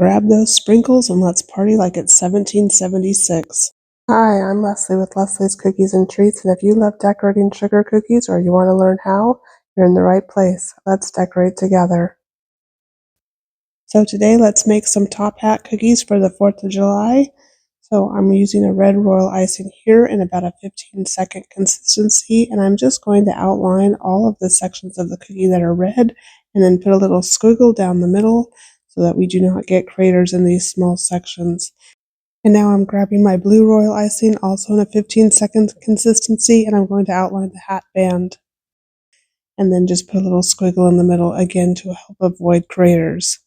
Grab those sprinkles and let's party like it's 1776. Hi, I'm Leslie with Leslie's Cookies and Treats, and if you love decorating sugar cookies or you want to learn how, you're in the right place. Let's decorate together. So today let's make some top hat cookies for the 4th of July. So I'm using a red royal icing here in about a 15-second consistency, and I'm just going to outline all of the sections of the cookie that are red and then put a little squiggle down the middle so that we do not get craters in these small sections. And now I'm grabbing my blue royal icing, also in a 15-second consistency, and I'm going to outline the hat band. And then just put a little squiggle in the middle again to help avoid craters.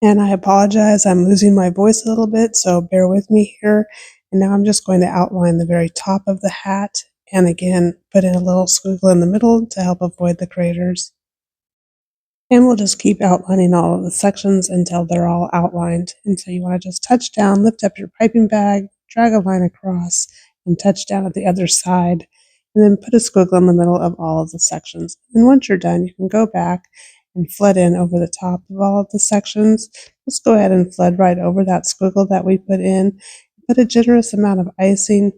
And I apologize, I'm losing my voice a little bit, so bear with me here. And now I'm just going to outline the very top of the hat, and again, put in a little squiggle in the middle to help avoid the craters. And we'll just keep outlining all of the sections until they're all outlined. And so you want to just touch down, lift up your piping bag, drag a line across, and touch down at the other side. And then put a squiggle in the middle of all of the sections. And once you're done, you can go back and flood in over the top of all of the sections. Just go ahead and flood right over that squiggle that we put in. Put a generous amount of icing.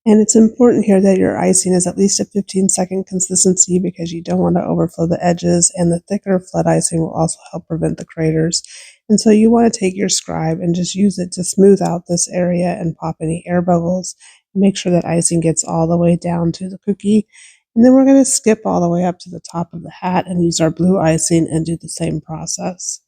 And it's important here that your icing is at least a 15-second consistency because you don't want to overflow the edges, and the thicker flood icing will also help prevent the craters. And so you want to take your scribe and just use it to smooth out this area and pop any air bubbles. Make sure that icing gets all the way down to the cookie. And then we're going to skip all the way up to the top of the hat and use our blue icing and do the same process.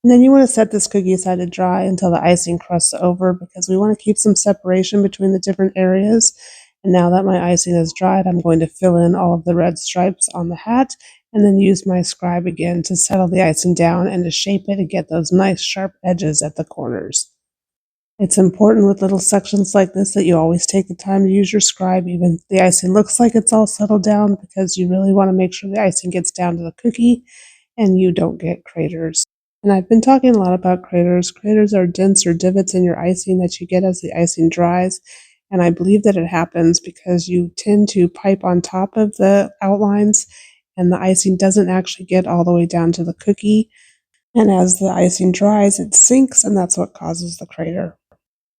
And then you want to set this cookie aside to dry until the icing crusts over because we want to keep some separation between the different areas. And now that my icing is dried, I'm going to fill in all of the red stripes on the hat and then use my scribe again to settle the icing down and to shape it and get those nice sharp edges at the corners. It's important with little sections like this that you always take the time to use your scribe even if the icing looks like it's all settled down, because you really want to make sure the icing gets down to the cookie and you don't get craters. And I've been talking a lot about craters. Craters are dents or divots in your icing that you get as the icing dries. And I believe that it happens because you tend to pipe on top of the outlines and the icing doesn't actually get all the way down to the cookie. And as the icing dries, it sinks, and that's what causes the crater.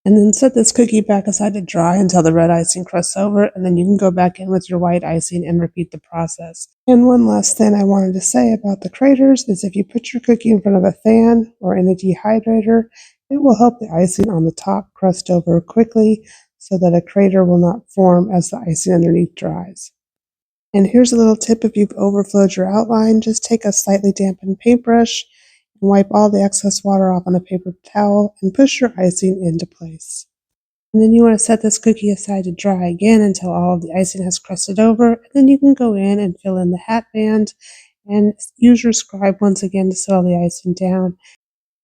And then set this cookie back aside to dry until the red icing crusts over, and then you can go back in with your white icing and repeat the process. And one last thing I wanted to say about the craters is if you put your cookie in front of a fan or in a dehydrator, it will help the icing on the top crust over quickly so that a crater will not form as the icing underneath dries. And here's a little tip: if you've overflowed your outline, just take a slightly dampened paintbrush and wipe all the excess water off on a paper towel and push your icing into place. And then you want to set this cookie aside to dry again until all of the icing has crusted over, and then you can go in and fill in the hat band and use your scribe once again to settle the icing down.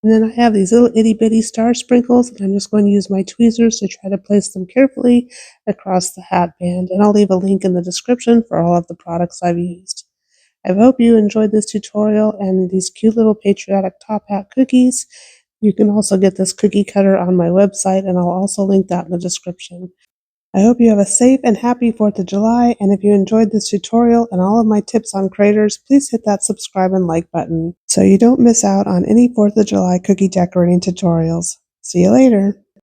And then I have these little itty bitty star sprinkles, and I'm just going to use my tweezers to try to place them carefully across the hat band, and I'll leave a link in the description for all of the products I've used. I hope you enjoyed this tutorial and these cute little patriotic top hat cookies. You can also get this cookie cutter on my website, and I'll also link that in the description. I hope you have a safe and happy 4th of July, and if you enjoyed this tutorial and all of my tips on craters, please hit that subscribe and like button so you don't miss out on any 4th of July cookie decorating tutorials. See you later!